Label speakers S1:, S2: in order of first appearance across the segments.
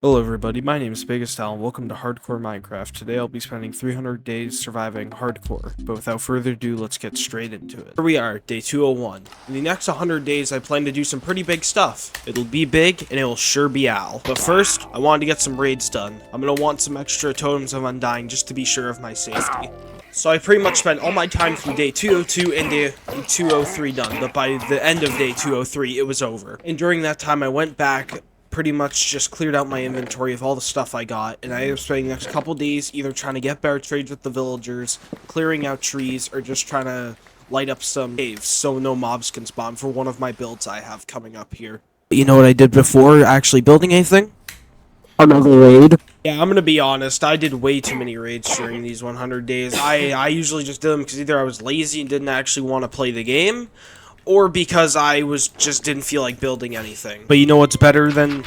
S1: Hello everybody, my name is Biggest Al and welcome to Hardcore Minecraft. Today I'll be spending 300 days surviving hardcore, but without further ado, let's get straight into it. Here we are, day 201. In the next 100 days, I plan to do some pretty big stuff. It'll be big, and it'll sure be Al. But first, I wanted to get some raids done. I'm gonna want some extra totems of undying just to be sure of my safety. So I pretty much spent all my time from day 202 and day 203 done, but by the end of day 203, it was over. And during that time, I went back, pretty much just cleared out my inventory of all the stuff I got, and I am spending the next couple days either trying to get better trades with the villagers, clearing out trees, or just trying to light up some caves so no mobs can spawn for one of my builds I have coming up here. You know what I did before actually building anything?
S2: Another raid.
S1: Yeah, I'm gonna be honest, I did way too many raids during these 100 days. I usually just did them because either I was lazy and didn't actually want to play the game, or because I just didn't feel like building anything. But you know what's better than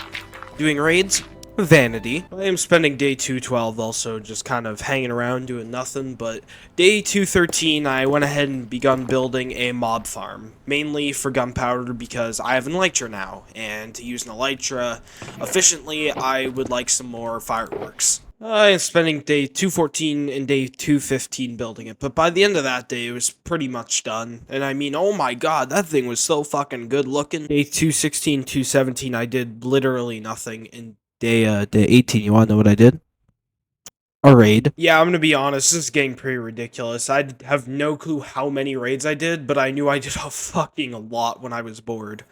S1: doing raids? Vanity. I am spending day 212 also just kind of hanging around doing nothing, but day 213 I went ahead and begun building a mob farm, mainly for gunpowder because I have an elytra now, and to use an elytra efficiently I would like some more fireworks. I am spending day 214 and day 215 building it, but by the end of that day, it was pretty much done. And I mean, oh my god, that thing was so fucking good looking. Day 216, 217, I did literally nothing. And day 18, you wanna know what I did? A raid. Yeah, I'm gonna be honest, this is getting pretty ridiculous. I have no clue how many raids I did, but I knew I did a fucking lot when I was bored.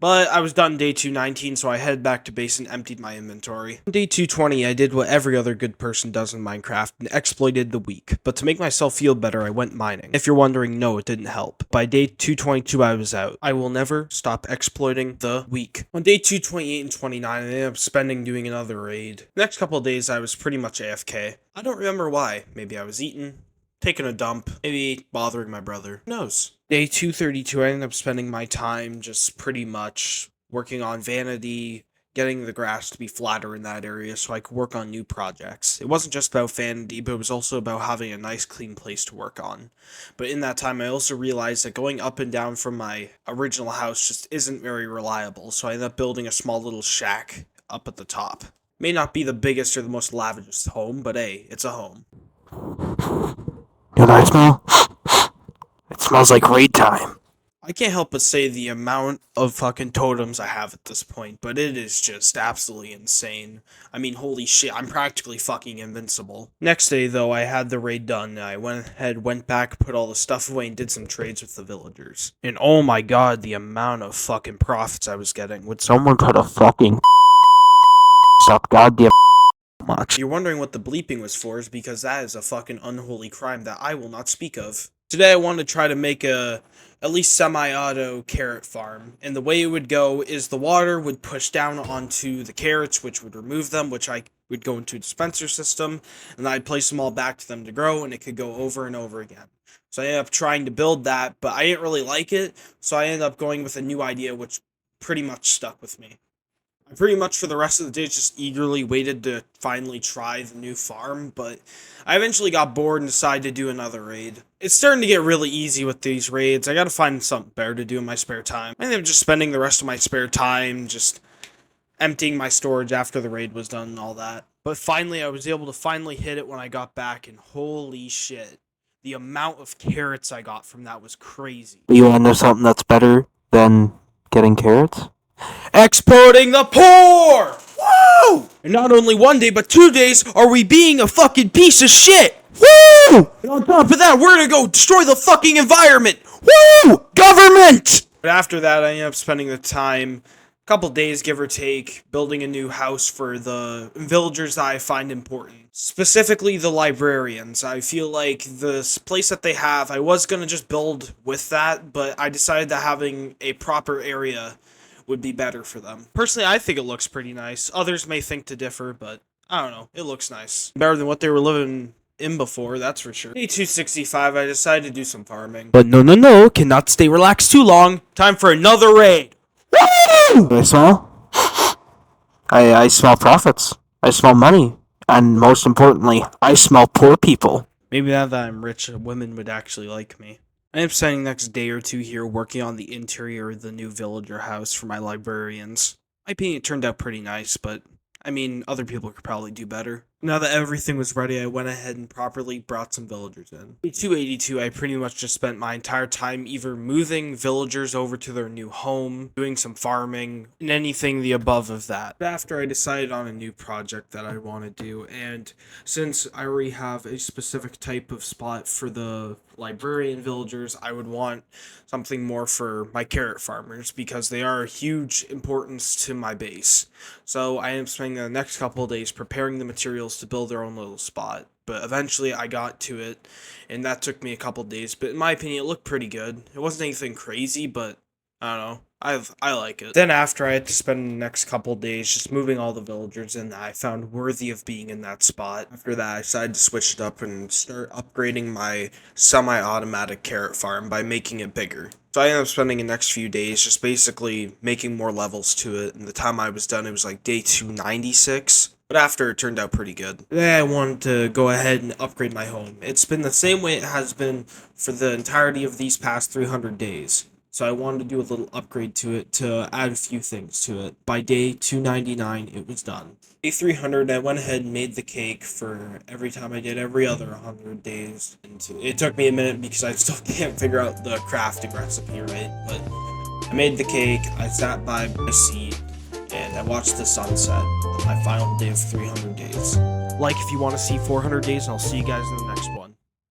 S1: But I was done day 219, so I headed back to base and emptied my inventory. On day 220, I did what every other good person does in Minecraft and exploited the weak. But to make myself feel better, I went mining. If you're wondering, no, it didn't help. By day 222, I was out. I will never stop exploiting the weak. On day 228 and 29, I ended up spending doing another raid. Next couple of days, I was pretty much AFK. I don't remember why. Maybe I was eating, taking a dump, maybe bothering my brother. Who knows? Day 232, I ended up spending my time just pretty much working on vanity, getting the grass to be flatter in that area so I could work on new projects. It wasn't just about vanity, but it was also about having a nice clean place to work on. But in that time, I also realized that going up and down from my original house just isn't very reliable, so I ended up building a small little shack up at the top. May not be the biggest or the most lavish home, but hey, it's a home.
S2: You know that smell? It smells like raid time.
S1: I can't help but say the amount of fucking totems I have at this point, but it is just absolutely insane. I mean, holy shit, I'm practically fucking invincible. Next day, though, I had the raid done, and I went back, put all the stuff away, and did some trades with the villagers. And oh my god, the amount of fucking profits I was getting. Would
S2: Someone put a fucking up goddamn much.
S1: You're wondering what the bleeping was for, is because that is a fucking unholy crime that I will not speak of. Today I wanted to try to make a at least semi-auto carrot farm, and the way it would go is the water would push down onto the carrots, which would remove them, which I would go into a dispenser system, and I'd place them all back to them to grow, and it could go over and over again. So I ended up trying to build that, but I didn't really like it, so I ended up going with a new idea, which pretty much stuck with me. I pretty much for the rest of the day just eagerly waited to finally try the new farm, but I eventually got bored and decided to do another raid. It's starting to get really easy with these raids. I gotta find something better to do in my spare time. I ended up just spending the rest of my spare time just emptying my storage after the raid was done and all that. But finally, I was able to finally hit it when I got back, and holy shit. The amount of carrots I got from that was crazy.
S2: You wanna know something that's better than getting carrots?
S1: Exporting the poor! Woo! And not only one day, but 2 days are we being a fucking piece of shit! Woo! And on top of that, we're gonna go destroy the fucking environment! Woo! Government! But after that, I ended up spending the time, a couple days give or take, building a new house for the villagers that I find important. Specifically the librarians. I feel like the place that they have, I was gonna just build with that, but I decided that having a proper area would be better for them. Personally, I think it looks pretty nice. Others may think to differ, but I don't know. It looks nice. Better than what they were living in before, that's for sure. Day 265, I decided to do some farming. But no, cannot stay relaxed too long. Time for another raid.
S2: Woo! I smell? I smell profits. I smell money. And most importantly, I smell poor people.
S1: Maybe now that I'm rich, women would actually like me. I am spending the next day or two here working on the interior of the new villager house for my librarians. My painting turned out pretty nice, but I mean, other people could probably do better. Now that everything was ready, I went ahead and properly brought some villagers in. Day 282, I pretty much just spent my entire time either moving villagers over to their new home, doing some farming, and anything the above of that. But after I decided on a new project that I want to do, and since I already have a specific type of spot for the librarian villagers, I would want something more for my carrot farmers because they are a huge importance to my base. So I am spending the next couple of days preparing the materials to build their own little spot. But eventually I got to it, and that took me a couple of days. But in my opinion, it looked pretty good. It wasn't anything crazy, but I don't know. I like it. Then after I had to spend the next couple of days just moving all the villagers in that I found worthy of being in that spot. After that, I decided to switch it up and start upgrading my semi-automatic carrot farm by making it bigger. So I ended up spending the next few days just basically making more levels to it, and the time I was done, it was like day 296. But after, it turned out pretty good. Then I wanted to go ahead and upgrade my home. It's been the same way it has been for the entirety of these past 300 days. So I wanted to do a little upgrade to it to add a few things to it. By day 299, it was done. Day 300, I went ahead and made the cake for every time I did every other 100 days. And it took me a minute because I still can't figure out the crafting recipe right. But I made the cake, I sat by my seat, and I watched the sunset on my final day of 300 days. Like if you want to see 400 days, and I'll see you guys in the next one.